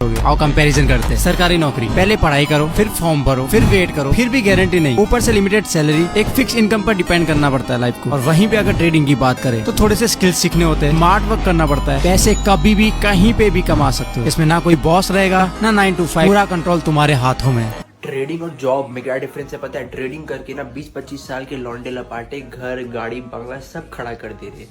आओ कंपैरिजन करते हैं। सरकारी नौकरी, पहले पढ़ाई करो, फिर फॉर्म भरो, फिर वेट करो, फिर भी गारंटी नहीं, ऊपर से लिमिटेड सैलरी, एक फिक्स इनकम पर डिपेंड करना पड़ता है लाइफ को। और वहीं पे अगर ट्रेडिंग की बात करें तो थोड़े से स्किल्स सीखने होते हैं, स्मार्ट वर्क करना पड़ता है, पैसे कभी भी कहीं पे भी कमा सकते हो। इसमें ना कोई बॉस रहेगा, ना 9 to 5, पूरा कंट्रोल तुम्हारे हाथों में। ट्रेडिंग और जॉब में क्या डिफरेंस है पता है? ट्रेडिंग करके ना 20-25 साल के लौंडे लपाटे घर गाड़ी बंगला सब खड़ा कर दे रहे,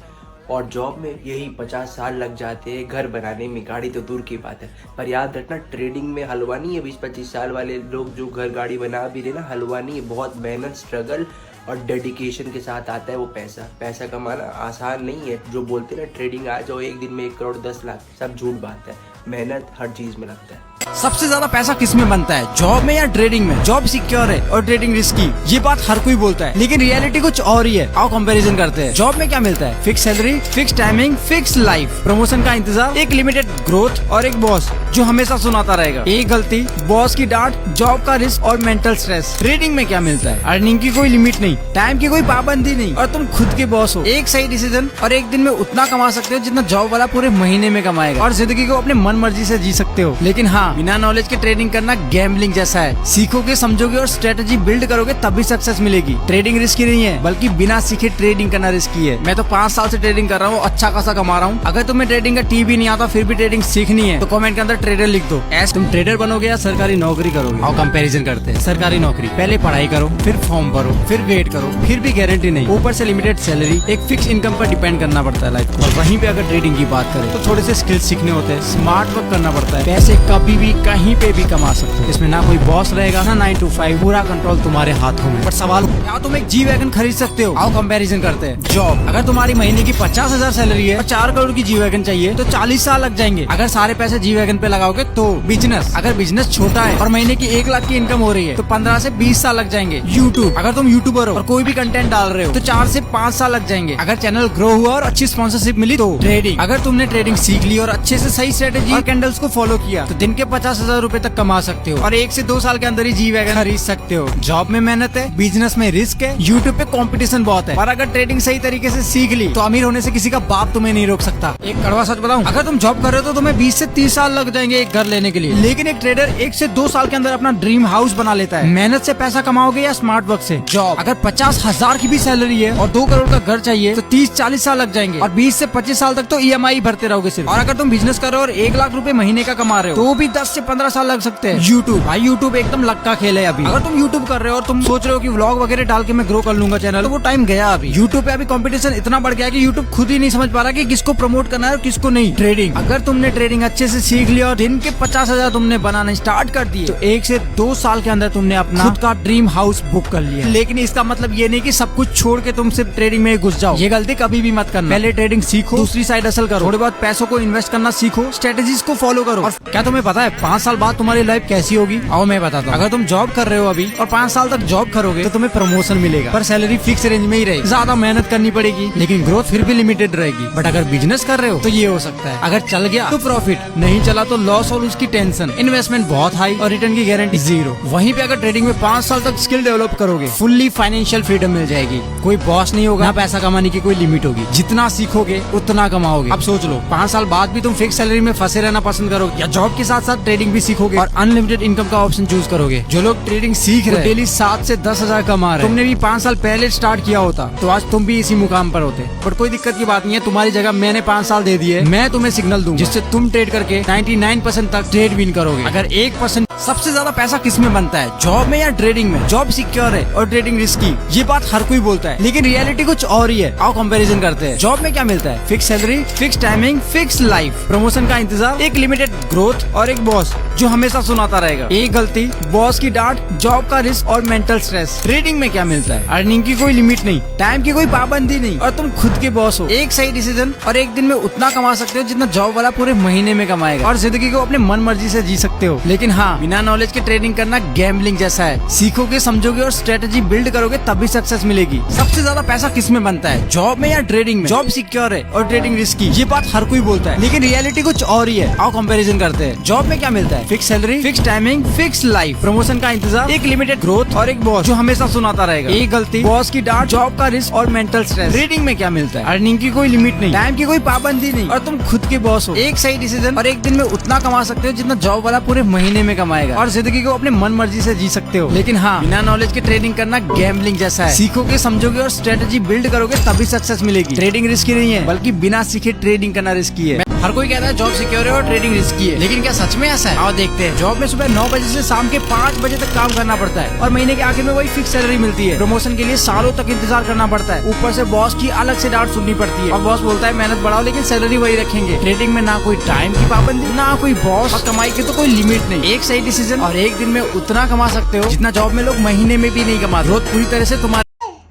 और जॉब में यही 50 साल लग जाते हैं घर बनाने में, गाड़ी तो दूर की बात है। पर याद रखना, ट्रेडिंग में हलवा नहीं है। 20-25 साल वाले लोग जो घर गाड़ी बना भी रहे ना, हलवा नहीं है। बहुत मेहनत, स्ट्रगल और डेडिकेशन के साथ आता है वो पैसा। पैसा कमाना आसान नहीं है। जो बोलते हैं ना ट्रेडिंग आ जाओ एक दिन में 1 करोड़ 10 लाख, सब झूठ बात है। मेहनत हर चीज में लगता है। सबसे ज्यादा पैसा किस में बनता है, जॉब में या ट्रेडिंग में? जॉब सिक्योर है और ट्रेडिंग रिस्की, ये बात हर कोई बोलता है, लेकिन रियलिटी कुछ और ही है। आओ कंपैरिजन करते हैं। जॉब में क्या मिलता है? Fix salary, fix timing, fix life, promotion का इंतजार, एक लिमिटेड ग्रोथ और एक बॉस जो हमेशा सुनाता रहेगा। एक गलती, बॉस की डांट, जॉब का रिस्क और मेंटल स्ट्रेस। ट्रेडिंग में क्या मिलता है? अर्निंग की कोई लिमिट नहीं, टाइम की कोई पाबंदी नहीं, और तुम खुद के बॉस हो। एक सही डिसीजन और एक दिन में उतना कमा सकते हो जितना जॉब वाला पूरे महीने में कमाएगा, और जिंदगी को अपने मन मर्जी से जी सकते हो। लेकिन हाँ, बिना नॉलेज के ट्रेडिंग करना गैम्बलिंग जैसा है। सीखोगे, समझोगे और स्ट्रेटेजी बिल्ड करोगे तभी सक्सेस मिलेगी। ट्रेडिंग रिस्की नहीं है, बल्कि बिना सीखे ट्रेडिंग करना रिस्की है। मैं तो 5 साल से ट्रेडिंग कर रहा हूँ, अच्छा खासा कमा रहा हूँ। अगर तुम्हें ट्रेडिंग का टी भी नहीं आता फिर भी ट्रेडिंग सीखनी है तो कमेंट के अंदर ट्रेडर लिख दो। ऐसे तुम ट्रेडर बनोगे या सरकारी नौकरी करोगे? आओ कंपैरिजन करते हैं। सरकारी नौकरी, पहले पढ़ाई करो, फिर फॉर्म भरो, फिर वेट करो, फिर भी गारंटी नहीं, ऊपर से लिमिटेड सैलरी, एक फिक्स इनकम पर डिपेंड करना पड़ता है लाइफ को। और वहीं पे अगर ट्रेडिंग की बात करें तो थोड़े से स्किल्स सीखने होते हैं, स्मार्ट वर्क करना पड़ता है, पैसे कभी भी कहीं पे भी कमा सकते हो। इसमें ना कोई बॉस रहेगा, ना 9 to 5, पूरा कंट्रोल तुम्हारे हाथों में। पर सवाल, क्या तुम एक जी वैगन खरीद सकते हो? आओ कंपैरिजन करते हैं। जॉब, अगर तुम्हारी महीने की 50,000 सैलरी है और 4 करोड़ की जी वैगन चाहिए तो 40 साल लग जाएंगे अगर सारे पैसे जी वैगन पे लगाओगे तो। बिजनेस, अगर बिजनेस छोटा है और महीने की 1 लाख की इनकम हो रही है तो 15 से 20 साल लग जाएंगे। यूट्यूब, अगर तुम यूट्यूबर हो और कोई भी कंटेंट डाल रहे हो तो 4 से 5 साल लग जाएंगे अगर चैनल ग्रो हुआ और अच्छी स्पॉन्सरशिप मिली तो। ट्रेडिंग, अगर तुमने ट्रेडिंग सीख ली और अच्छे से सही स्ट्रेटेजी और कैंडल्स को फॉलो किया तो दिन के 50,000 रूपए तक कमा सकते हो और 1 से 2 साल के अंदर ही जी वैगन खरीद सकते हो। जॉब में मेहनत है, बिजनेस में रिस्क है, यूट्यूब पे कंपटीशन बहुत है, पर अगर ट्रेडिंग सही तरीके से सीख ली तो अमीर होने से किसी का बाप तुम्हें नहीं रोक सकता। एक कड़वा सच बताऊं, अगर तुम जॉब कर रहे हो तो तुम्हें 20 से 30 साल लग जाएंगे एक घर लेने के लिए, लेकिन एक ट्रेडर 1 से 2 साल के अंदर अपना ड्रीम हाउस बना लेता है। मेहनत से पैसा कमाओगे या स्मार्ट वर्क से? जॉब, अगर 50,000 की भी सैलरी है और 2 करोड़ का घर चाहिए तो 30-40 साल लग जाएंगे और 20 से 25 साल तक तो EMI भरते रहोगे सिर्फ। और अगर तुम बिजनेस कर रहे हो और 1 लाख रुपए महीने का कमा रहे हो तो भी 10 से 15 साल लग सकते हैं। यूट्यूब, भाई यूट्यूब एकदम लक का खेल है अभी। अगर तुम यूट्यूब कर रहे हो और तुम सोच रहे हो कि व्लॉग वगैरह डाल के मैं ग्रो कर लूंगा चैनल, तो वो टाइम गया अभी। यूट्यूब पे अभी कंपटीशन इतना बढ़ गया है कि यूट्यूब खुद ही नहीं समझ पा रहा कि किसको प्रमोट करना है और किसको नहीं। ट्रेडिंग, अगर तुमने ट्रेडिंग अच्छे से सीख लिया और दिन के 50,000 तुमने बनाना स्टार्ट कर दिए तो 1 से 2 साल के अंदर तुमने अपना खुद का ड्रीम हाउस बुक कर लिया। लेकिन इसका मतलब ये नहीं कि सब कुछ छोड़ के तुम सिर्फ ट्रेडिंग में घुस जाओ, ये गलती कभी भी मत करना। पहले ट्रेडिंग सीखो, दूसरी साइड असल करो, थोड़े बहुत पैसों को इन्वेस्ट करना सीखो, स्ट्रेटेजीज को फॉलो करो। और क्या तुम्हें पता है 5 साल बाद तुम्हारी लाइफ कैसी होगी? आओ मैं बताता हूँ। अगर तुम जॉब कर रहे हो अभी और 5 साल तक जॉब करोगे तो तुम्हें प्रमोशन मिलेगा, पर सैलरी फिक्स रेंज में ही रहेगी। ज्यादा मेहनत करनी पड़ेगी लेकिन ग्रोथ फिर भी लिमिटेड रहेगी। बट अगर बिजनेस कर रहे हो तो ये हो सकता है, अगर चल गया तो प्रॉफिट, नहीं चला तो लॉस और उसकी टेंशन, इन्वेस्टमेंट बहुत हाई और रिटर्न की गारंटी 0। वहीं पे अगर ट्रेडिंग में 5 साल तक स्किल डेवलप करोगे, फुल्ली फाइनेंशियल फ्रीडम मिल जाएगी, कोई बॉस नहीं होगा, ना पैसा कमाने की कोई लिमिट होगी, जितना सीखोगे उतना कमाओगे। अब सोच लो, 5 साल बाद भी तुम फिक्स सैलरी में फंसे रहना पसंद करोगे या जॉब के साथ साथ ट्रेडिंग भी सीखोगे और अनलिमिटेड इनकम का ऑप्शन चूज करोगे? जो लोग ट्रेडिंग सीख रहे हैं डेली 7 से 10,000 कमा रहे हैं, तुमने भी 5 साल पहले स्टार्ट किया होता तो आज तुम भी इसी मुकाम पर होते। पर कोई दिक्कत की बात नहीं है, तुम्हारी जगह मैंने 5 साल दे दिए, मैं तुम्हें सिग्नल दूंगा जिससे तुम ट्रेड करके 99% तक ट्रेड विन करोगे। अगर 1%, सबसे ज्यादा पैसा किस में बनता है, जॉब में या ट्रेडिंग में? जॉब सिक्योर है और ट्रेडिंग रिस्की, ये बात हर कोई बोलता है, लेकिन रियलिटी कुछ और ही है। आओ कंपैरिजन करते हैं। जॉब में क्या मिलता है? Fix salary, fix timing, fix life, promotion का इंतजार, एक लिमिटेड ग्रोथ और एक बॉस जो हमेशा सुनाता रहेगा। एक गलती, बॉस की डांट, जॉब का रिस्क और मेंटल स्ट्रेस। ट्रेडिंग में क्या मिलता है? अर्निंग की कोई लिमिट नहीं, टाइम की कोई पाबंदी नहीं, और तुम खुद के बॉस हो। एक सही डिसीजन और एक दिन में उतना कमा सकते हो जितना जॉब वाला पूरे महीने में कमाएगा, और जिंदगी को अपने मन मर्जी से जी सकते हो। लेकिन हाँ, बिना बिना नॉलेज के ट्रेडिंग करना गैम्बलिंग जैसा है। सीखोगे, समझोगे और स्ट्रेटेजी बिल्ड करोगे तभी सक्सेस मिलेगी। सबसे ज्यादा पैसा किस में बनता है, जॉब में या ट्रेडिंग में? जॉब सिक्योर है और ट्रेडिंग रिस्की, ये बात हर कोई बोलता है, लेकिन रियलिटी कुछ और ही है। आओ कंपैरिजन करते हैं। जॉब में क्या मिलता है? Fix salary, fix timing, fix life, promotion का इंतजार, एक लिमिटेड ग्रोथ और एक बॉस जो हमेशा सुनाता रहेगा। एक गलती, बॉस की डांट, जॉब का रिस्क और मेंटल स्ट्रेस। ट्रेडिंग में क्या मिलता है? अर्निंग की कोई लिमिट नहीं, टाइम की कोई पाबंदी नहीं और तुम खुद के बॉस हो। एक सही डिसीजन और एक दिन में उतना कमा सकते हो जितना जॉब वाला पूरे महीने में कमाएगा, और जिंदगी को अपने मन मर्जी से जी सकते हो। लेकिन हाँ, बिना नॉलेज के ट्रेडिंग करना गैम्बलिंग जैसा है। सीखोगे, समझोगे और स्ट्रेटेजी बिल्ड करोगे तभी सक्सेस मिलेगी। ट्रेडिंग रिस्की नहीं है, बल्कि बिना सीखे ट्रेडिंग करना रिस्की है। हर कोई कहता है जॉब सिक्योर है और ट्रेडिंग रिस्की है, लेकिन क्या सच में ऐसा है? आओ देखते हैं। जॉब में सुबह 9 बजे से शाम के 5 बजे तक काम करना पड़ता है और महीने के आखिर में वही फिक्स सैलरी मिलती है। प्रमोशन के लिए सालों तक इंतजार करना पड़ता है, ऊपर से बॉस की अलग से डांट सुननी पड़ती है और बॉस बोलता है मेहनत बढ़ाओ लेकिन सैलरी वही रखेंगे। ट्रेडिंग में ना कोई टाइम की पाबंदी, ना कोई बॉस और कमाई की तो कोई लिमिट नहीं। एक सही डिसीजन और एक दिन में उतना कमा सकते हो जितना जॉब में लोग महीने में भी नहीं कमा। ग्रोथ पूरी तरह से तुम्हारी।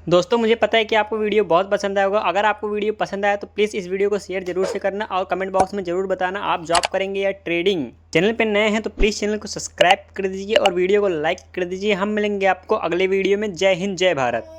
दोस्तों मुझे पता है कि आपको वीडियो बहुत पसंद आया होगा। अगर आपको वीडियो पसंद आया तो प्लीज़ इस वीडियो को शेयर जरूर से करना और कमेंट बॉक्स में जरूर बताना आप जॉब करेंगे या ट्रेडिंग। चैनल पे नए हैं तो प्लीज़ चैनल को सब्सक्राइब कर दीजिए और वीडियो को लाइक कर दीजिए। हम मिलेंगे आपको अगले वीडियो में। जय हिंद, जय भारत।